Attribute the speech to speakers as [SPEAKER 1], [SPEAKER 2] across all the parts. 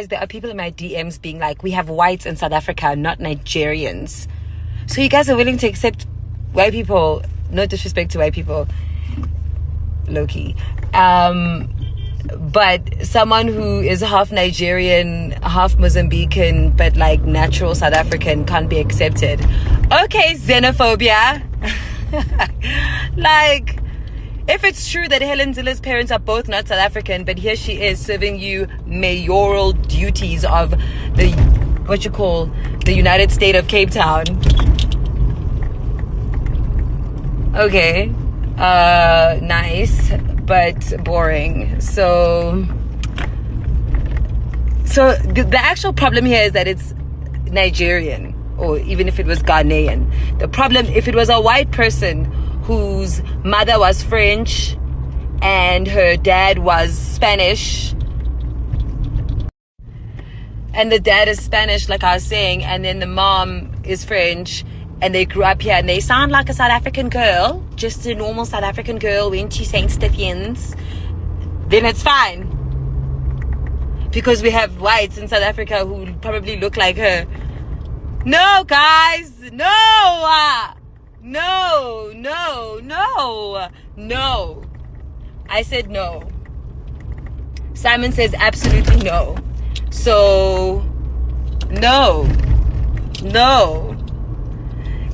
[SPEAKER 1] There are people in my DMs being like, we have whites in South Africa, not Nigerians. So you guys are willing to accept white people, no disrespect to white people, low-key. But someone who is half Nigerian, half Mozambican, but like natural South African can't be accepted. Okay, xenophobia. Like, if it's true that Helen Zilla's parents are both not South African, but here she is serving you mayoral duties of the, the United State of Cape Town. Okay. Nice, but boring. So the actual problem here is that it's Nigerian, or even if it was Ghanaian. The problem, if it was a white person whose mother was French and her dad was Spanish, and the dad is Spanish, like I was saying, and then the mom is French, and they grew up here and they sound like a South African girl, just a normal South African girl, went to St. Stephen's, then it's fine. Because we have whites in South Africa who probably look like her. No, guys, no! No. I said no. Simon says absolutely no. So, no.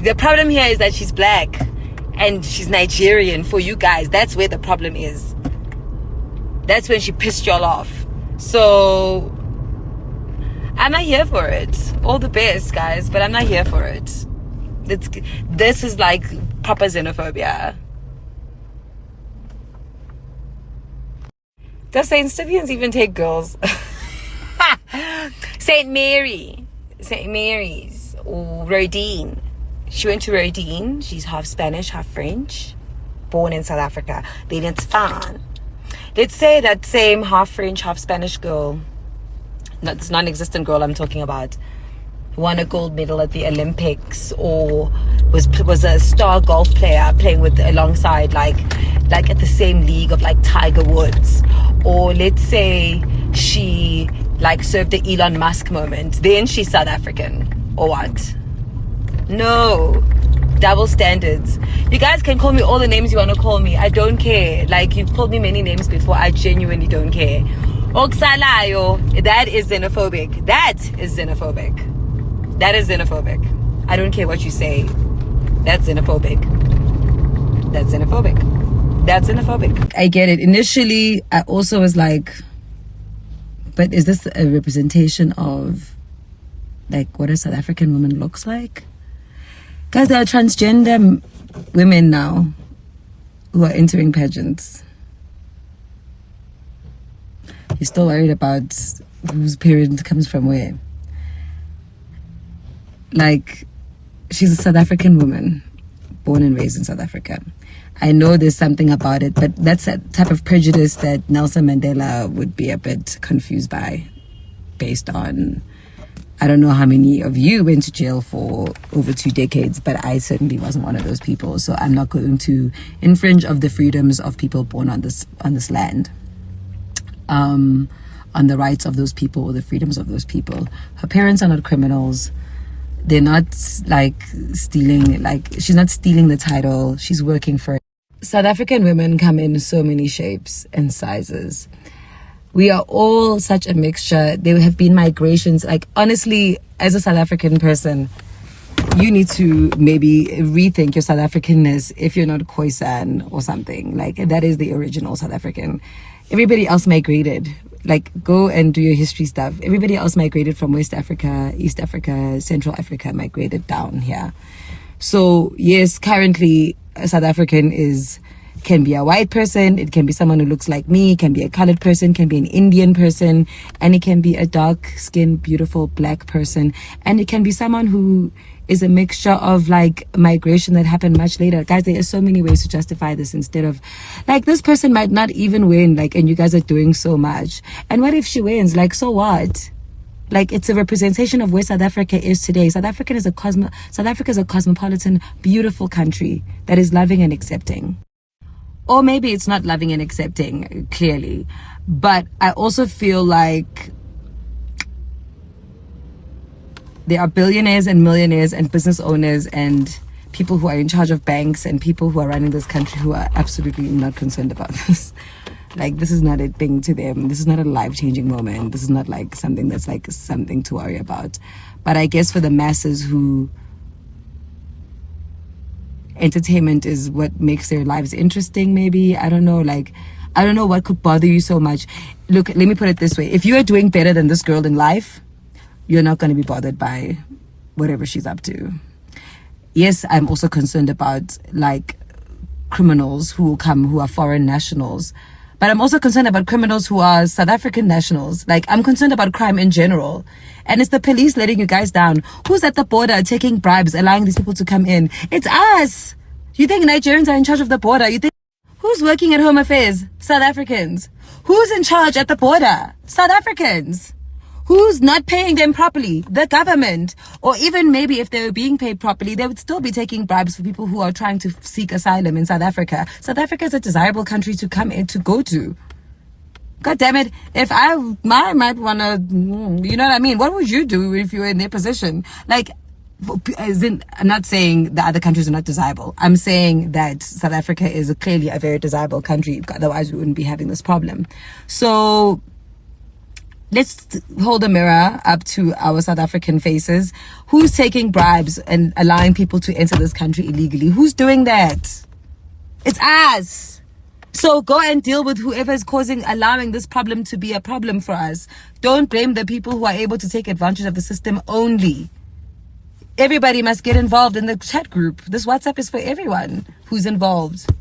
[SPEAKER 1] The problem here is that she's black and she's Nigerian for you guys. That's where the problem is. That's when she pissed y'all off. So, I'm not here for it. All the best, guys, but I'm not here for it. This is like proper xenophobia. Does St. Stephen's even take girls? St. Mary's, or Rodin. She went to Rodin. She's half Spanish, half French, born in South Africa. Then it's fine. Let's say that same half French, half Spanish girl, this non-existent girl I'm talking about, won a gold medal at the Olympics, or was a star golf player playing with alongside like at the same league of like Tiger Woods, or let's say she like served the Elon Musk moment, then she's South African, or what? No, double standards. You guys can call me all the names you want to call me. I don't care. Like, you've called me many names before. I genuinely don't care. Oksalayo, that is xenophobic. That is xenophobic. I don't care what you say. That's xenophobic. I get it. Initially, I also was like, but is this a representation of like what a South African woman looks like? Guys, there are transgender women now who are entering pageants. You're still worried about whose period comes from where? Like, she's a South African woman, born and raised in South Africa. I know there's something about it, but that's a type of prejudice that Nelson Mandela would be a bit confused by, based on, I don't know how many of you went to jail for over 2 decades, but I certainly wasn't one of those people. So I'm not going to infringe of the freedoms of people born on this land, on the rights of those people or the freedoms of those people. Her parents are not criminals. They're not like stealing, like she's not stealing the title. She's working for it. South African women come in so many shapes and sizes. We are all such a mixture. There have been migrations. Like, honestly, as a South African person, you need to maybe rethink your South Africanness if you're not Khoisan or something. Like, that is the original South African. Everybody else migrated. Like, go and do your history stuff. Everybody else migrated from West Africa, East Africa, Central Africa, migrated down here. So, yes, currently, a South African can be a white person, it can be someone who looks like me, it can be a colored person, can be an Indian person, and it can be a dark-skinned, beautiful black person, and it can be someone who is a mixture of like migration that happened much later. Guys, there are so many ways to justify this, instead of like, this person might not even win, like, and you guys are doing so much. And what if she wins? Like, so what? Like, it's a representation of where South Africa is today. South Africa is a cosmopolitan, beautiful country that is loving and accepting. Or maybe it's not loving and accepting, clearly. But I also feel like There are billionaires and millionaires and business owners and people who are in charge of banks and people who are running this country who are absolutely not concerned about this. Like, this is not a thing to them. This is not a life-changing moment. This is not like something that's like something to worry about. But I guess for the masses who entertainment is what makes their lives interesting, maybe, I don't know, like, I don't know what could bother you so much. Look, let me put it this way. If you are doing better than this girl in life, you're not going to be bothered by whatever she's up to. Yes, I'm also concerned about like criminals who will come who are foreign nationals. But I'm also concerned about criminals who are South African nationals. Like, I'm concerned about crime in general. And it's the police letting you guys down. Who's at the border taking bribes, allowing these people to come in? It's us. You think Nigerians are in charge of the border? You think who's working at Home Affairs? South Africans. Who's in charge at the border? South Africans. Who's not paying them properly? The government. Or even maybe if they were being paid properly, they would still be taking bribes for people who are trying to seek asylum in South Africa. South Africa is a desirable country to come in, to go to. God damn it. If I might want to, you know what I mean? What would you do if you were in their position? Like, I'm not saying the other countries are not desirable. I'm saying that South Africa is clearly a very desirable country. Otherwise, we wouldn't be having this problem. So let's hold a mirror up to our South African faces. Who's taking bribes and allowing people to enter this country illegally? Who's doing that? It's us. So go and deal with whoever is allowing this problem to be a problem for us. Don't blame the people who are able to take advantage of the system only. Everybody must get involved in the chat group. This WhatsApp is for everyone who's involved.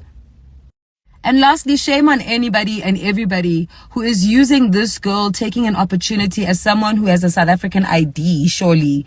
[SPEAKER 1] And lastly, shame on anybody and everybody who is using this girl taking an opportunity as someone who has a South African ID, surely,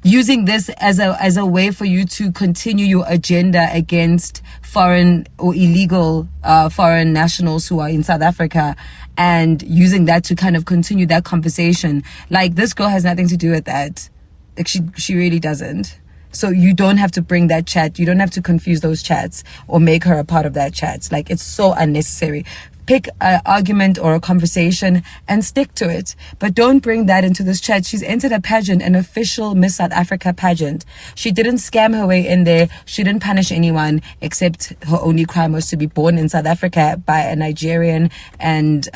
[SPEAKER 1] using this as a way for you to continue your agenda against foreign or illegal foreign nationals who are in South Africa, and using that to kind of continue that conversation. Like, this girl has nothing to do with that. Like, she really doesn't. So you don't have to bring that chat. You don't have to confuse those chats or make her a part of that chat. Like, it's so unnecessary. Pick an argument or a conversation and stick to it. But don't bring that into this chat. She's entered a pageant, an official Miss South Africa pageant. She didn't scam her way in there. She didn't punish anyone, except her only crime was to be born in South Africa by a Nigerian and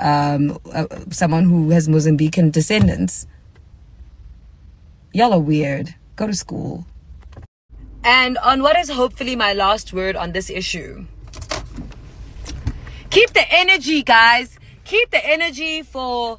[SPEAKER 1] someone who has Mozambican descendants. Y'all are weird. Go to school. And on what is hopefully my last word on this issue. Keep the energy, guys. Keep the energy for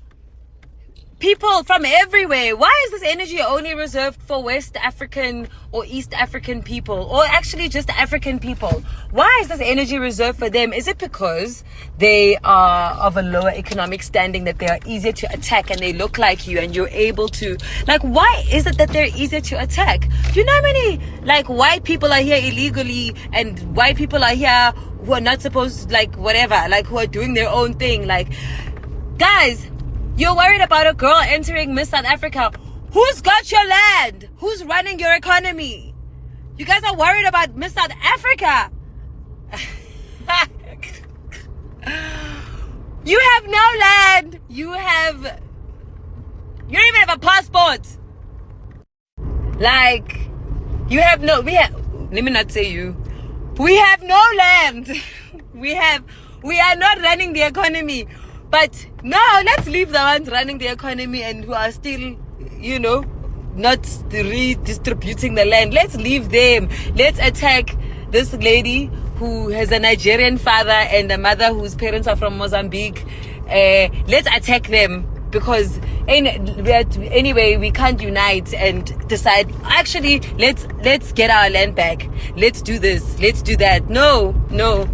[SPEAKER 1] people from everywhere. Why is this energy only reserved for West African or East African people, or actually just African people? Why is this energy reserved for them? Is it because they are of a lower economic standing, that they are easier to attack and they look like you and you're able to, like, why is it that they're easier to attack? Do you know how many like white people are here illegally and white people are here who are not supposed, like, whatever, like, who are doing their own thing? Like, guys, you're worried about a girl entering Miss South Africa. Who's got your land? Who's running your economy? You guys are worried about Miss South Africa. You have no land. You don't even have a passport. Like, let me not say you. We have no land. We are not running the economy. But no, let's leave the ones running the economy and who are still, not redistributing the land. Let's leave them. Let's attack this lady who has a Nigerian father and a mother whose parents are from Mozambique. Let's attack them, because anyway, we can't unite and decide, actually, let's get our land back. Let's do this. Let's do that. No.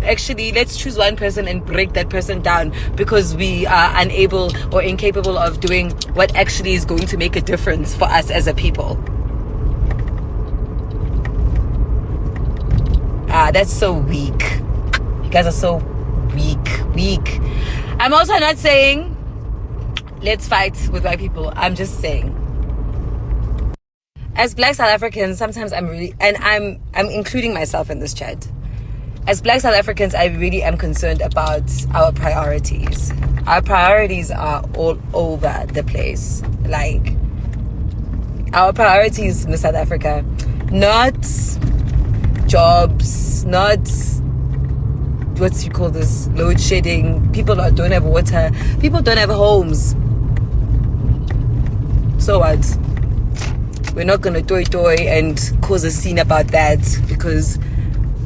[SPEAKER 1] Actually, let's choose one person and break that person down, because we are unable or incapable of doing what actually is going to make a difference for us as a people. That's so weak. You guys are so weak. I'm also not saying let's fight with white people. I'm just saying, as Black South Africans, sometimes I'm including myself in this chat. As Black South Africans, I really am concerned about our priorities. Our priorities are all over the place. Like, our priorities in South Africa, not jobs, not what you call this, load shedding. People don't have water. People don't have homes. So what? We're not going to toy and cause a scene about that because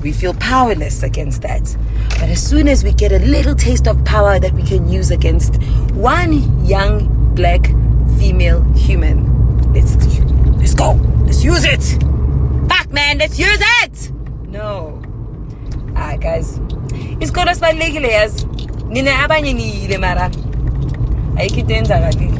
[SPEAKER 1] we feel powerless against that. But as soon as we get a little taste of power that we can use against one young black female human, let's go. Let's use it. Fuck, man, let's use it. No. Guys, isikolo sibalulekile yazi. Nina abanye niyile mara ayikho into